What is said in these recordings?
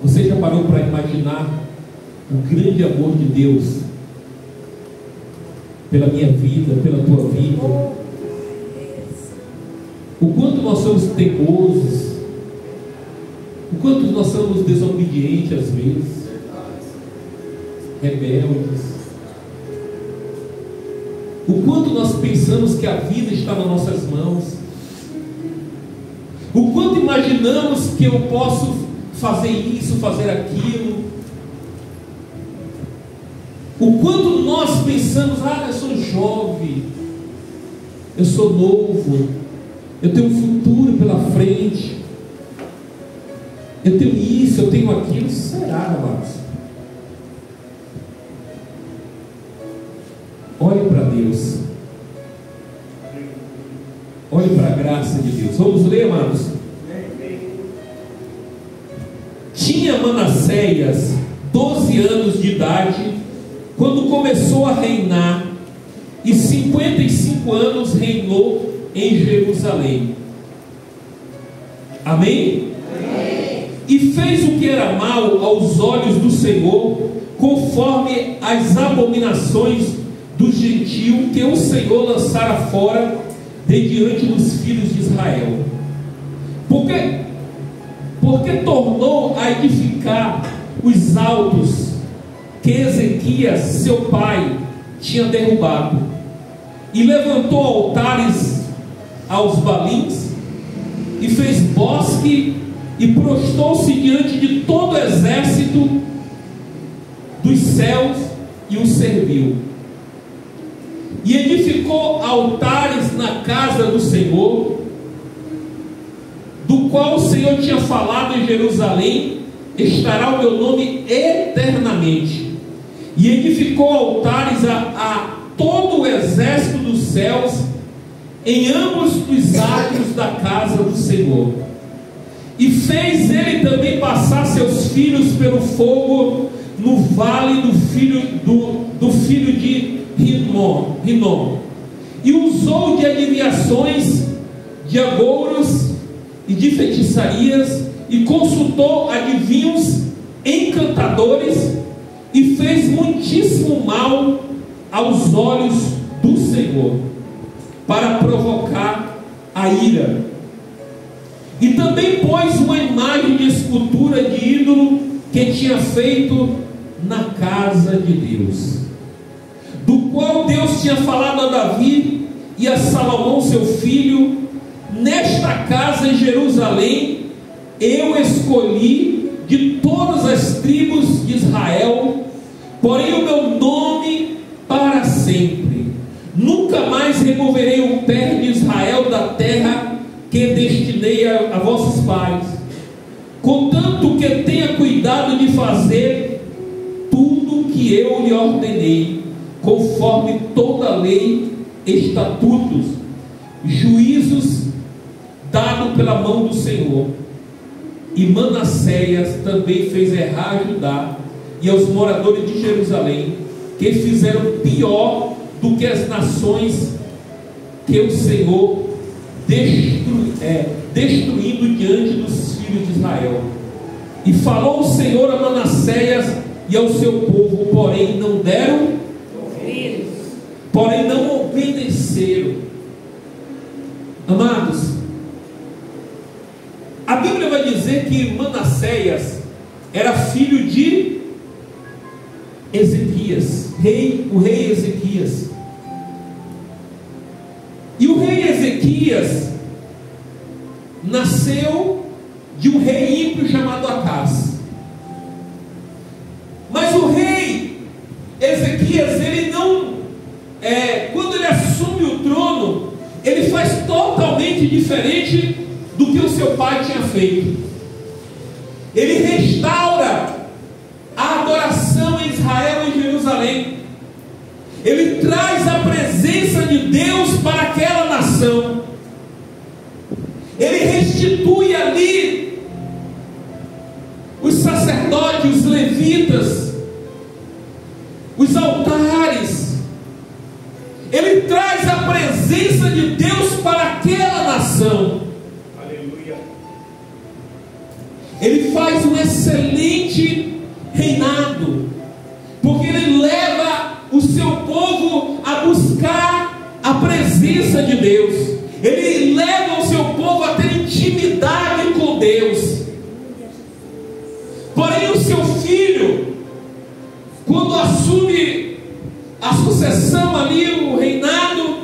Você já parou para imaginar o grande amor de Deus pela minha vida, pela tua vida? O quanto nós somos teimosos, o quanto nós somos desobedientes às vezes, rebeldes, o quanto nós pensamos que a vida está nas nossas mãos, o quanto imaginamos que eu posso fazer isso, fazer aquilo, o quanto nós pensamos, eu sou jovem, eu sou novo, eu tenho um futuro pela frente, eu tenho isso, eu tenho aquilo. Será, amados? Olhe para Deus, olhe para a graça de Deus. Vamos ler, amados? Tinha Manassés 12 anos de idade quando começou a reinar, e 55 anos reinou em Jerusalém. Amém? Amém? E fez o que era mal aos olhos do Senhor, conforme as abominações do gentio que o Senhor lançara fora de diante dos filhos de Israel. Porque tornou a edificar os altos que Ezequias, seu pai, tinha derrubado, e levantou altares aos balins, e fez bosque, e prostrou-se diante de todo o exército dos céus, e o serviu. E edificou altares na casa do Senhor, do qual o Senhor tinha falado em Jerusalém: estará o meu nome eternamente. E edificou altares a todo o exército dos céus, em ambos os átrios da casa do Senhor. E fez ele também passar seus filhos pelo fogo no vale do filho de Rinom, e usou de adivinhações, de agouros e de feitiçarias, e consultou adivinhos, encantadores, e fez muitíssimo mal aos olhos do Senhor, para provocar a ira. E também pôs uma imagem de escultura de ídolo que tinha feito na casa de Deus, do qual Deus tinha falado a Davi e a Salomão seu filho: nesta casa em Jerusalém eu escolhi de todas as tribos de Israel, porém o meu nome para sempre. Nunca mais removerei o pé de Israel da terra que destinei a vossos pais, contanto que tenha cuidado de fazer tudo que eu lhe ordenei, conforme toda a lei, estatutos, juízos dado pela mão do Senhor. E Manassés também fez errar a Judá e aos moradores de Jerusalém, que fizeram pior do que as nações que o Senhor destruindo diante dos filhos de Israel. E falou o Senhor a Manassés e ao seu povo, porém não deram ouvidos, porém não obedeceram. Amados, a Bíblia vai dizer que Manassés era filho de Ezequias, o rei Ezequias. E o rei Ezequias nasceu de um rei ímpio chamado Acás. Mas o rei Ezequias, ele não, quando ele assume o trono, ele faz totalmente diferente do que o seu pai tinha feito. Ele restaura a adoração em Israel e Jerusalém. Ele traz a presença de Deus para aquela nação. Ele restitui ali os sacerdotes, os levitas, os altares. Ele traz a presença de Deus para aquela nação. Aleluia. ele faz um excelente reinado, porque ele leva o seu povo a buscar a presença de Deus, ele leva o seu povo a ter intimidade com Deus. Porém, o seu filho, quando assume a sucessão ali, o reinado,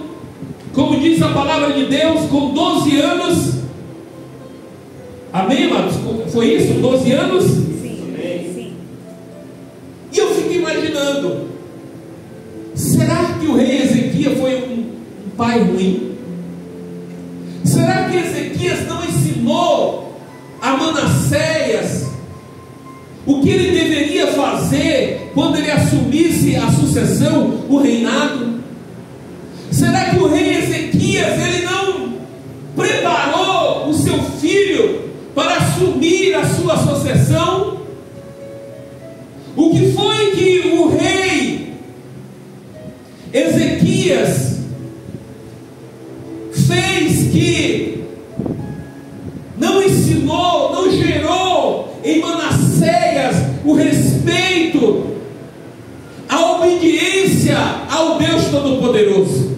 como diz a palavra de Deus, com 12 anos, amém, amados? Foi isso? 12 anos? Sim. E eu fico imaginando, será que o rei Ezequias foi um pai ruim? Será que Ezequias não ensinou a Manassés o que ele deveria fazer quando ele assumisse a sucessão, o reinado? Será que o rei Ezequias, ele não preparou o seu filho para assumir a sua sucessão? O que foi que o rei Ezequias fez que não ensinou, não gerou em Manassés o respeito, a obediência ao Deus Todo-Poderoso?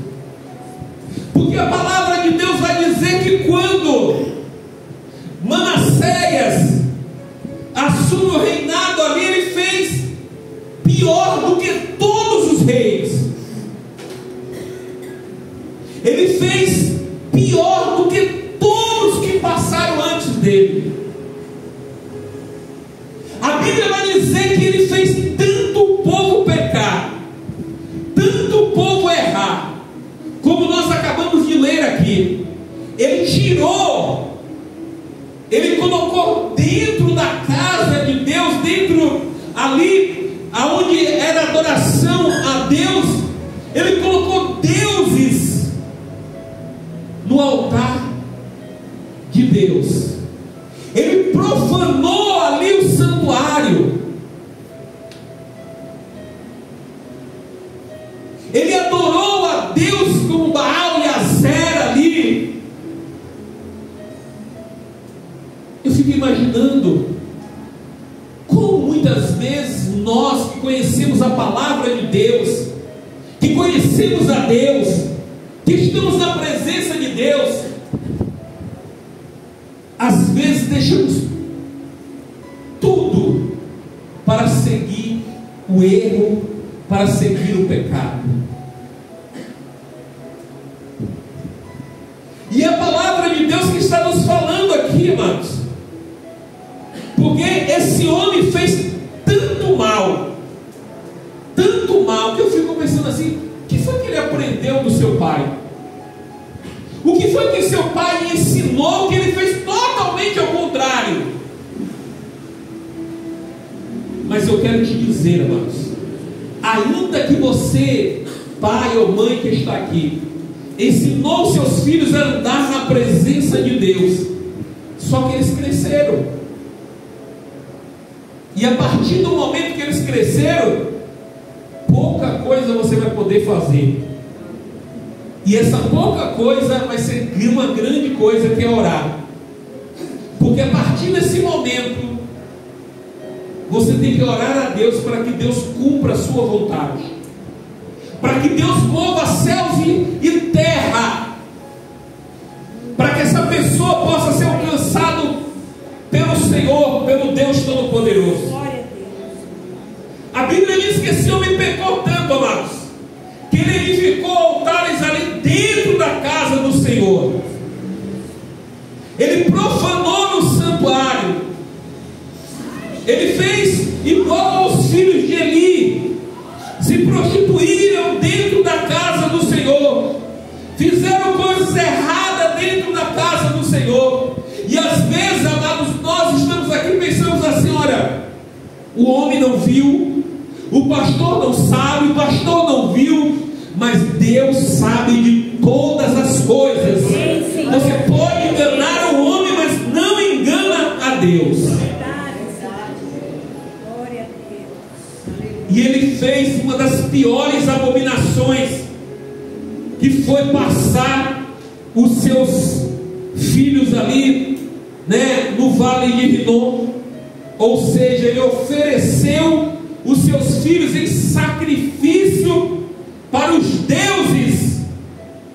Porque a palavra de Deus vai dizer que quando Manassés assume o reinado ali, ele fez pior do que todos os reis. Ele fez pior do que todos que passaram antes dele. A Bíblia vai dizer que ele fez tanto o povo pecar, tanto o povo errar, como nós acabamos de ler aqui. Ele tirou, ele colocou dentro da casa de Deus, dentro ali aonde era adoração a Deus, ele colocou deuses no altar de Deus. Ele profanou ali o santuário. Ele adorou a Deus como Baal e Azera ali. Eu fico imaginando como muitas vezes nós que conhecemos a palavra de Deus, que conhecemos a Deus, que estamos na presença de Deus, às vezes deixamos tudo para seguir o erro, para seguir o pecado. E a palavra de Deus que está nos falando aqui, irmãos, porque esse homem fez tanto mal, que eu fico pensando assim: o que foi que ele aprendeu do seu pai? O que foi que seu pai ensinou que ele fez totalmente ao contrário? Mas eu quero te dizer, irmãos, ainda que você, pai ou mãe que está aqui, ensinou seus filhos a andar na presença de Deus, só que eles cresceram, e a partir do momento que eles cresceram, pouca coisa você vai poder fazer. E essa pouca coisa vai ser uma grande coisa, que é orar. Porque a partir desse momento, você tem que orar a Deus para que Deus cumpra a sua vontade, para que Deus mova céus e terra, para que essa pessoa possa ser alcançada pelo Senhor, pelo Deus Todo-Poderoso. A Bíblia diz que esse homem pecou tanto, amados, que ele edificou altares ali dentro da casa do Senhor. Ele profanou no santuário. Ele fez igual aos filhos de Eli, se prostituíram dentro da casa do Senhor, fizeram coisas erradas dentro da casa do Senhor. E às vezes, amados, nós estamos aqui e pensamos assim: olha, o homem não viu, o pastor não sabe, o pastor não viu, mas Deus sabe de todas as coisas. Você pode enganar o homem, mas não engana a Deus. E ele fez uma das piores abominações, que foi passar os seus filhos ali, no vale de Rinom. ou seja, ele ofereceu os seus filhos em sacrifício para os deuses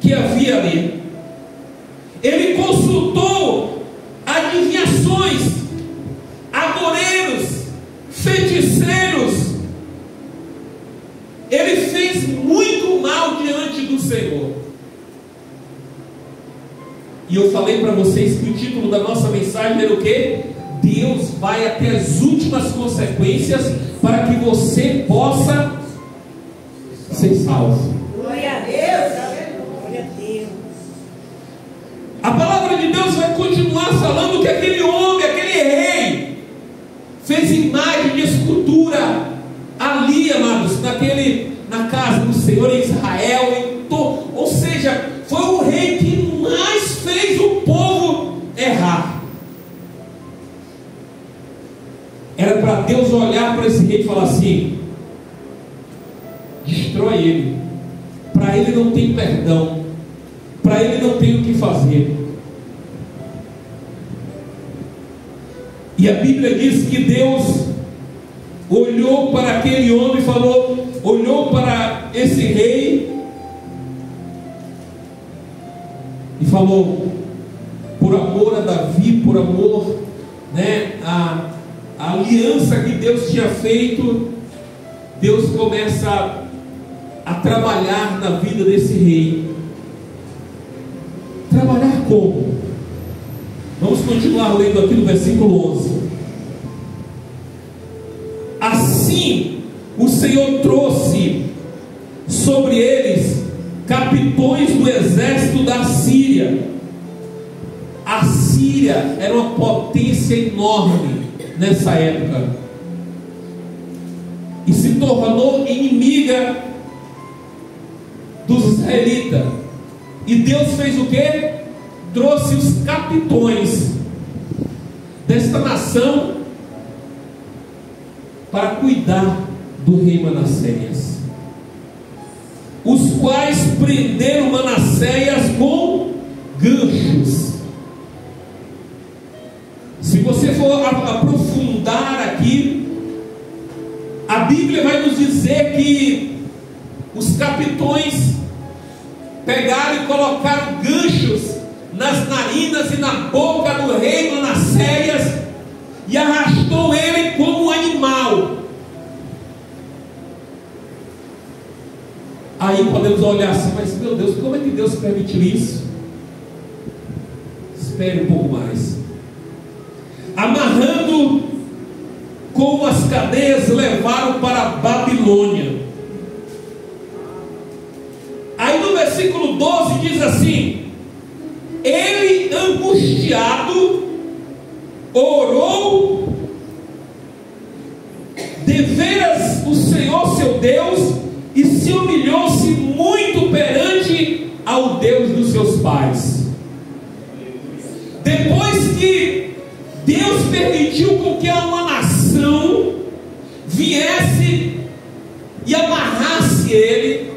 que havia ali. Ele consultou adivinhações, agoreiros, feiticeiros. Ele fez muito mal diante do Senhor. E eu falei para vocês que o título da nossa mensagem era o quê? Deus vai até as últimas consequências para que você possa ser salvo. Glória a Deus. Glória a Deus. A palavra de Deus vai continuar falando que aquele homem, aquele rei, fez imagem de escultura ali, amados, na casa do Senhor em Israel. Ou seja, foi o rei que mais fez o povo errar. Era para Deus olhar para esse rei e falar assim: destrói ele, para ele não tem perdão, para ele não tem o que fazer. E a Bíblia diz que Deus olhou para aquele homem e falou, olhou para esse rei e falou, por amor a Davi, por amor, né, a aliança que Deus tinha feito, Deus começa a trabalhar na vida desse rei. Trabalhar como? Vamos continuar lendo aqui no versículo 11. Assim o Senhor trouxe sobre eles capitões do exército da Síria. A Síria era uma potência enorme nessa época e se tornou inimiga dos israelitas. E Deus fez o quê? Trouxe os capitões desta nação para cuidar do rei Manassés, os quais prenderam Manassés com ganchos. Se você for aprofundar aqui, a Bíblia vai nos dizer que os capitões pegaram e colocaram ganchos nas narinas e na boca do rei Manassés e arrastou ele como um animal. Aí podemos olhar assim, mas meu Deus, como é que Deus permitiu isso? Espere um pouco mais. Amarrando com as cadeias, levaram para a Babilônia. Aí no versículo 12 diz assim: ele angustiado orou deveras o Senhor seu Deus e se humilhou-se muito perante ao Deus dos seus pais. Depois que Deus permitiu com que uma nação viesse e amarrasse ele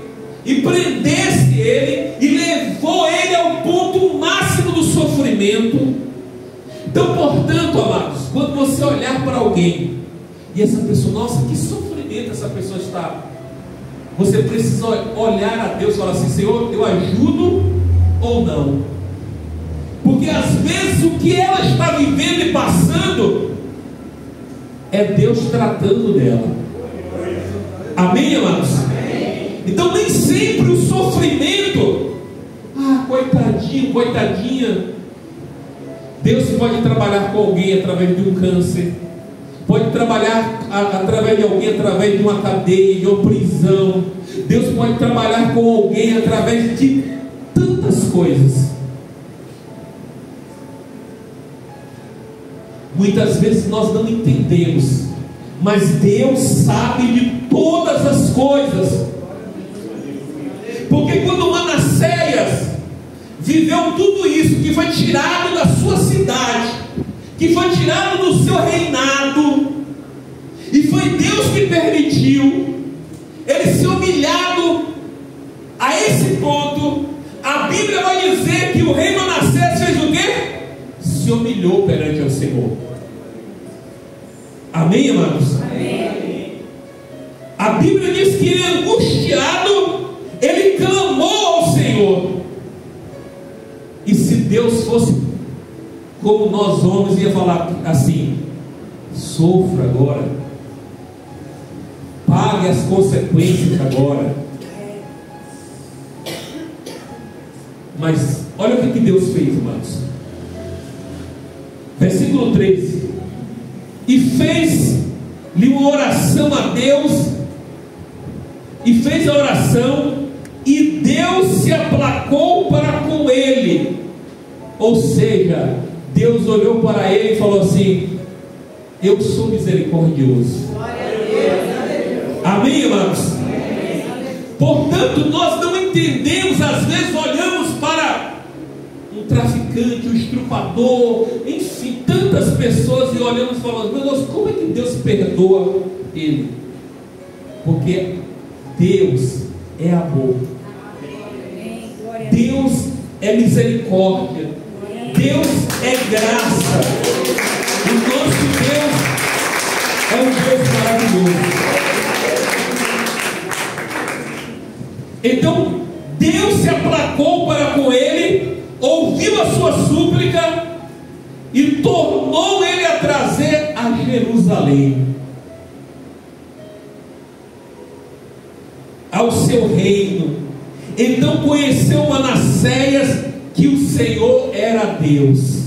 e prendesse ele e levou ele ao ponto máximo do sofrimento. Então, portanto, amados, quando você olhar para alguém e essa pessoa, nossa, que sofrimento essa pessoa está, você precisa olhar a Deus e falar assim: Senhor, eu ajudo ou não? Porque às vezes o que ela está vivendo e passando é Deus tratando dela. Amém, amados? Então nem sempre o sofrimento, coitadinho, coitadinha. Deus pode trabalhar com alguém através de um câncer, pode trabalhar através de alguém através de uma cadeia, de uma prisão. Deus pode trabalhar com alguém através de tantas coisas. Muitas vezes nós não entendemos, mas Deus sabe de todas as coisas. Porque quando Manassés viveu tudo isso, que foi tirado da sua cidade, que foi tirado do seu reinado, e foi Deus que permitiu ele ser humilhado a esse ponto, a Bíblia vai dizer que o rei Manassés fez o quê? Se humilhou perante o Senhor. Amém, amados? Amém. A Bíblia diz que ele, angustiado, ele clamou ao Senhor. E se Deus fosse como nós homens, ia falar assim: sofra agora, pague as consequências agora. Mas olha o que Deus fez, amados. Versículo 13: e fez-lhe uma oração a Deus, e fez a oração, e Deus se aplacou para com ele. Ou seja, Deus olhou para ele e falou assim: eu sou misericordioso. Amém, irmãos? Portanto, nós não entendemos, às vezes olhamos para um traficante, um estrupador, enfim, tantas pessoas, e olhamos e falamos: meu Deus, como é que Deus perdoa ele? Porque Deus é amor, Deus é misericórdia, Deus é graça. O nosso Deus é um Deus maravilhoso. Então Deus se aplacou para com ele, ouviu a sua súplica e tornou ele a trazer a Jerusalém, ao seu reino. Então conheceu Manassés que o Senhor era Deus.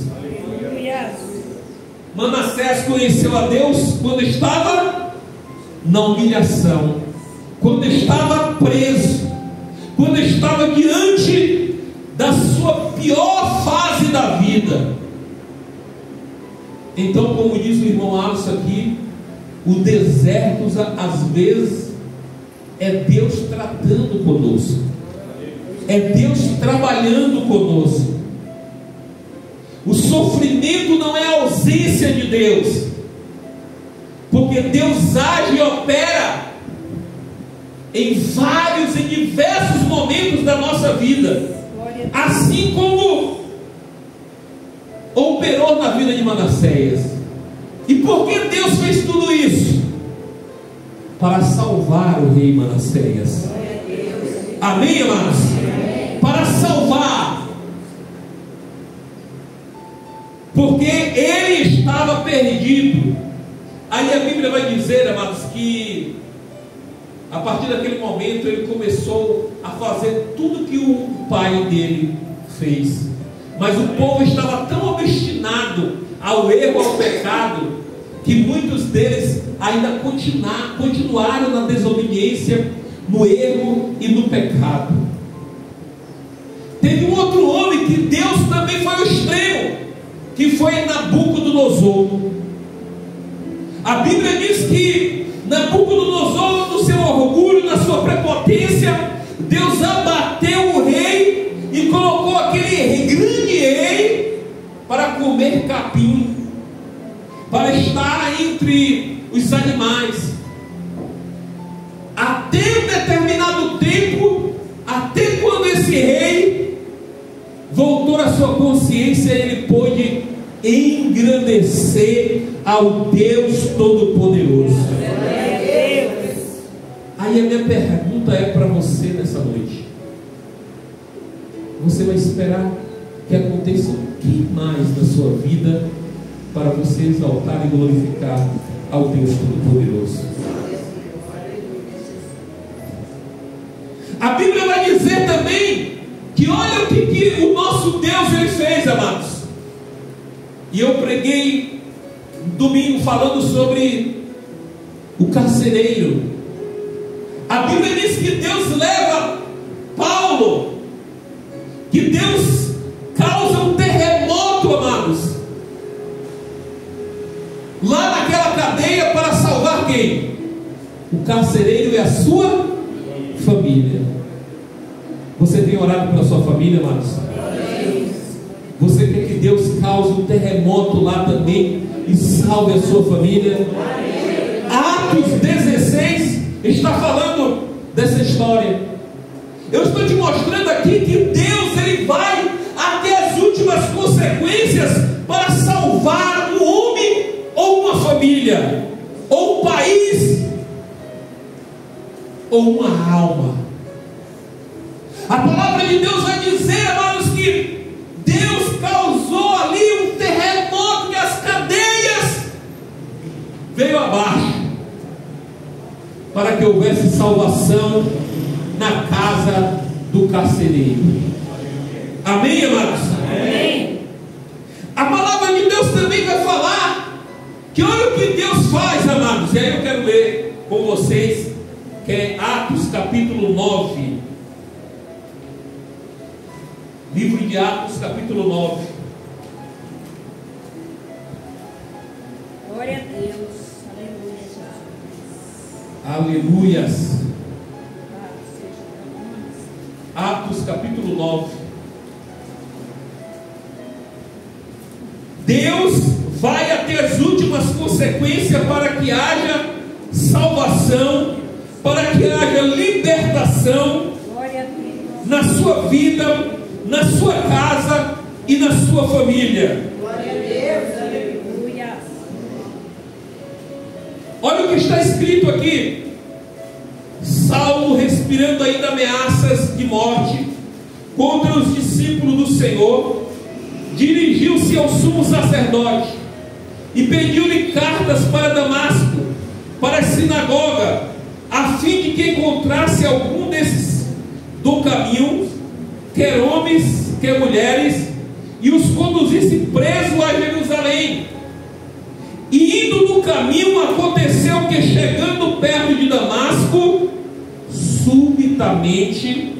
Manassés conheceu a Deus quando estava na humilhação, quando estava preso, quando estava diante da sua pior fase da vida. Então, como diz o irmão Alisson aqui, o deserto às vezes é Deus tratando conosco, é Deus trabalhando conosco. O sofrimento não é a ausência de Deus, porque Deus age e opera em diversos momentos da nossa vida, assim como operou na vida de Manassés. E por que Deus fez tudo isso? Para salvar o rei Manassés. Amém, amados? Para salvar, porque ele estava perdido. Aí a Bíblia vai dizer, amados, que a partir daquele momento ele começou a fazer tudo que o pai dele fez. Mas o povo estava tão obstinado ao erro, ao pecado, que muitos deles ainda continuaram na desobediência, no erro e no pecado. Teve um outro homem que Deus também foi ao extremo, que foi Nabucodonosor. A Bíblia diz que Nabucodonosor, no seu orgulho, na sua prepotência, Deus abateu o rei e colocou aquele grande rei para comer capim, para estar entre os animais. Até um determinado tempo, até quando esse rei voltou à sua consciência, ele pôde engrandecer ao Deus Todo-Poderoso. Aí a minha pergunta é para você nessa noite: você vai esperar que aconteça o que mais na sua vida para você exaltar e glorificar ao Deus Todo-Poderoso? A Bíblia vai dizer também que olha o que o nosso Deus ele fez, amados. E eu preguei domingo falando sobre o carcereiro. A Bíblia diz que Deus leva Paulo, que Deus causa um terremoto, amados, lá naquela cadeia, para salvar quem? O carcereiro e a sua família. Você tem orado pela sua família, amados? Você quer que Deus cause um terremoto lá também e salve a sua família? Atos 16 está falando dessa história. Eu estou te mostrando aqui que Deus ele vai até as últimas consequências para salvar um homem ou uma família. ou uma alma. A palavra de Deus vai dizer, amados, que Deus causou ali um terremoto, que as cadeias veio abaixo, para que houvesse salvação na casa do carcereiro. Amém, amados? Amém. A palavra de Deus também vai falar que olha o que Deus faz, amados. E aí eu quero ler com vocês, que é Atos capítulo 9. Livro de Atos capítulo 9. Glória a Deus. Aleluia. Aleluias. Atos capítulo 9. Deus vai até as últimas consequências para que haja salvação, para que haja libertação na sua vida, na sua casa e na sua família. Glória a Deus. Aleluia. Olha o que está escrito aqui. Saulo, respirando ainda ameaças de morte contra os discípulos do Senhor, dirigiu-se ao sumo sacerdote e pediu-lhe cartas para Damasco, para a sinagoga, a fim de que encontrasse algum desses do caminho, quer homens, quer mulheres, e os conduzisse preso a Jerusalém. E indo no caminho, aconteceu que, chegando perto de Damasco, subitamente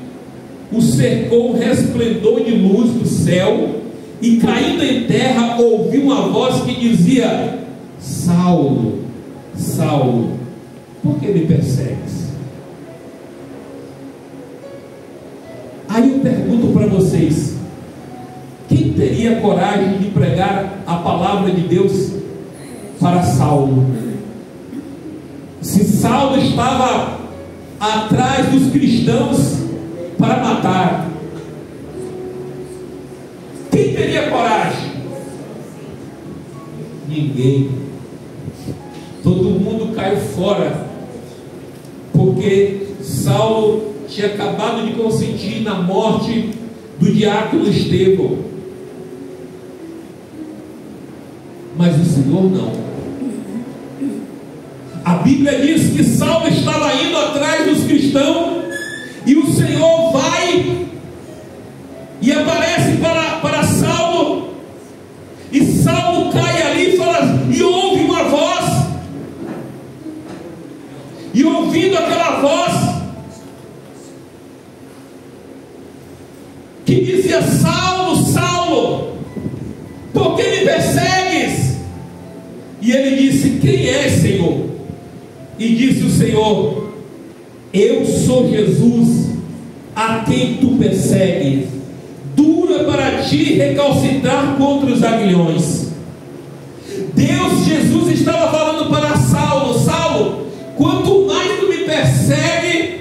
o cercou um resplendor de luz do céu, e caindo em terra, ouviu uma voz que dizia: Saulo, Saulo, por que me persegues? Aí eu pergunto para vocês: quem teria coragem de pregar a palavra de Deus para Saulo? Se Saulo estava atrás dos cristãos para matar, quem teria coragem? Ninguém. Todo mundo caiu fora, porque Saulo tinha acabado de consentir na morte do diácono Estevão. Mas o Senhor não. A Bíblia diz que Saulo estava indo atrás dos cristãos, e o Senhor vai e aparece para Saulo, e Saulo cai ali e fala, e ouve uma voz, e ouvindo aquela voz que dizia: Saulo, Saulo, por que me persegues? E ele disse: quem é, Senhor? E disse o Senhor: eu sou Jesus, a quem tu persegues. Dura para ti recalcitrar contra os aguilhões. Jesus estava falando para Saulo: Saulo, quanto mais tu me persegue,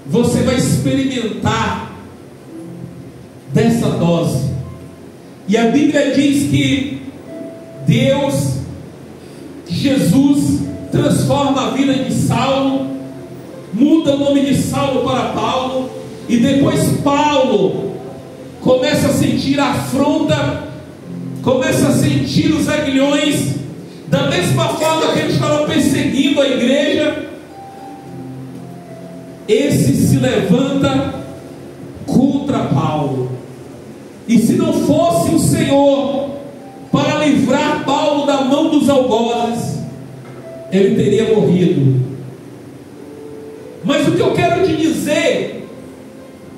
você vai experimentar dessa dose. E a Bíblia diz que Deus, Jesus, transforma a vida de Saulo, muda o nome de Saulo para Paulo, e depois Paulo começa a sentir a afronta, começa a sentir os aguilhões, da mesma forma que ele estava perseguindo a igreja. Esse se levanta contra Paulo, e se não fosse o Senhor para livrar Paulo da mão dos algozes, ele teria morrido. Mas o que eu quero te dizer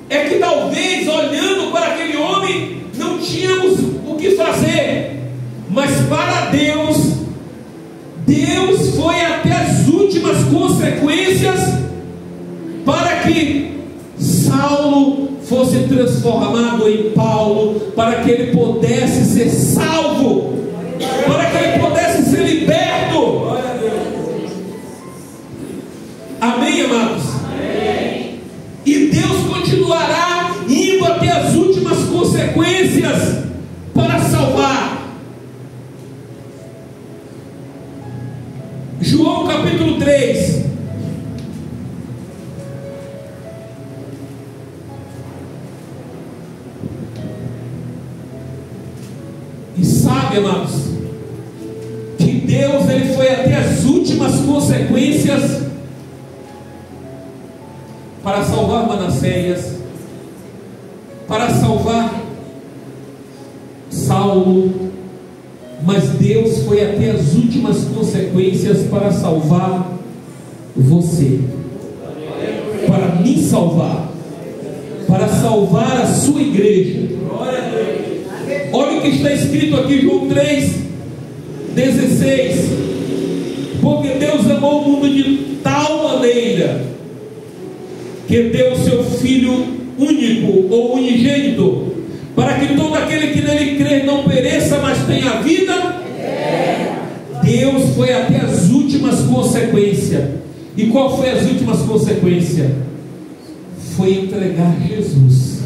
é que talvez, olhando para aquele homem, não tínhamos o que fazer, mas para Deus, Deus foi até as últimas consequências para que Saulo fosse transformado em Paulo, para que ele pudesse ser salvo, para que ele pudesse ser liberto. Amém, amados? Amém. E Deus continuará indo até as últimas consequências para salvar. João capítulo 3. E sabe, amados, que Deus ele foi até as últimas consequências para salvar Manassés, para salvar Saulo, mas Deus foi até as últimas consequências para salvar você, para me salvar, para salvar a sua igreja. Olha o que está escrito aqui, João 3:16. Porque Deus amou o mundo de tal maneira que deu o seu Filho único ou unigênito, para que todo aquele que nele crer não pereça, mas tenha vida. Deus foi até as últimas consequências. E qual foi as últimas consequências? Foi entregar Jesus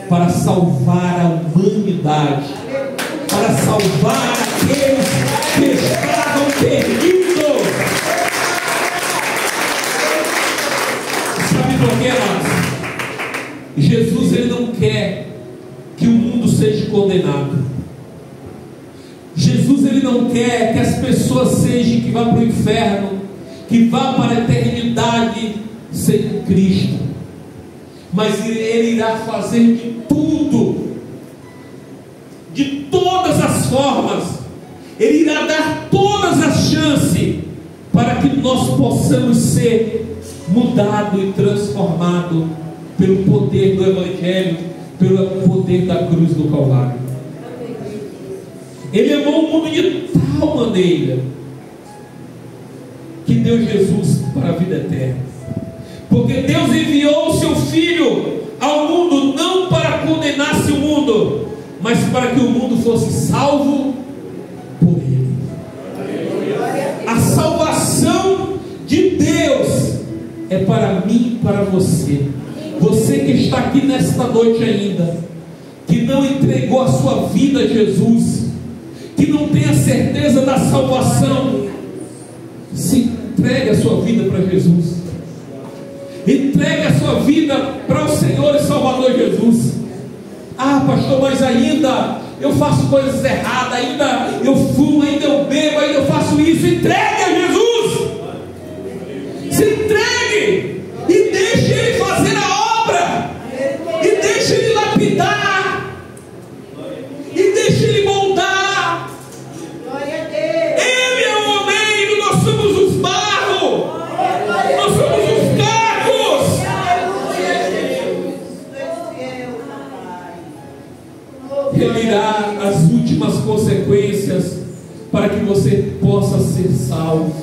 para salvar a humanidade, para salvar aqueles que estavam perdidos. Sabe por quê, amados? Jesus ele não quer que o mundo seja condenado. Jesus ele não quer que as pessoas sejam que vá para o inferno, que vá para a eternidade sem Cristo. Mas ele irá fazer de tudo, de todas as formas. Ele irá dar todas as chances para que nós possamos ser mudados e transformados pelo poder do Evangelho, pelo poder da cruz do Calvário. Ele amou o mundo de tal maneira que deu Jesus para a vida eterna. Porque Deus enviou o seu Filho ao mundo não para condenar-se o mundo, mas para que o mundo fosse salvo por Ele. A salvação de Deus é para mim e para você. Você que está aqui nesta noite ainda, que não entregou a sua vida a Jesus, que não tem a certeza da salvação, se entregue a sua vida para Jesus. Entregue a sua vida para o Senhor e Salvador Jesus. Ah, pastor, mas ainda eu faço coisas erradas, ainda eu fumo, ainda eu bebo, ainda eu faço isso. Entregue a Jesus. Se entregue e deixe Ele fazer a obra, e deixe Ele lapidar, e deixe Ele moldar. Ele é o oleiro, nós somos os barros, nós somos os carros. Ele irá as últimas consequências para que você possa ser salvo.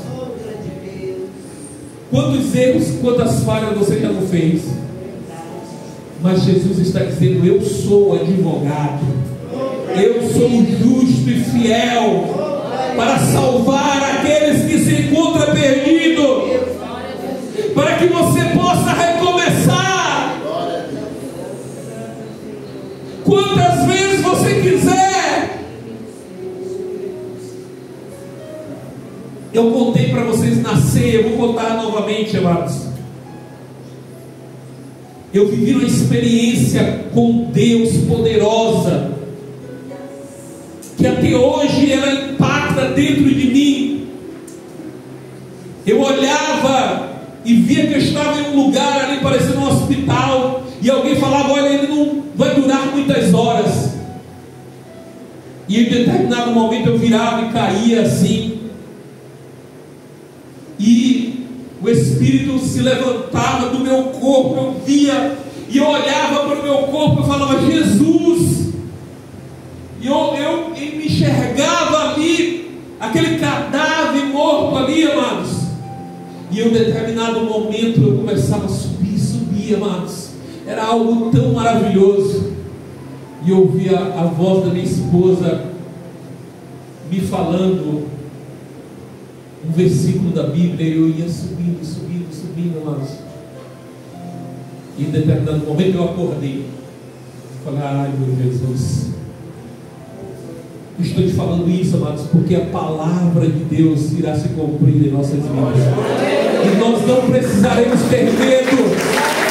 Quantos erros, quantas falhas você já não fez? Mas Jesus está dizendo: eu sou advogado, eu sou justo e fiel para salvar aqueles que se encontram perdidos, para que você possa recomeçar. Quantas vezes você quiser. Eu contei para vocês na ceia, eu vou contar novamente, amados. Eu vivi uma experiência com Deus poderosa, que até hoje ela impacta dentro de mim. Eu olhava e via que eu estava em um lugar ali parecendo um hospital, e alguém falava: olha, ele não vai durar muitas horas. E em determinado momento eu virava e caía assim, e o Espírito se levantava do meu corpo, eu via, e eu olhava para o meu corpo e falava: Jesus. E eu me enxergava ali, aquele cadáver morto ali, amados. E em um determinado momento eu começava a subir, amados. Era algo tão maravilhoso. E eu ouvia a voz da minha esposa me falando um versículo da Bíblia, e eu ia subindo, amados. E em determinado momento eu acordei. Falei: ai, meu Jesus. Estou te falando isso, amados, porque a palavra de Deus irá se cumprir em nossas vidas. E nós não precisaremos ter medo.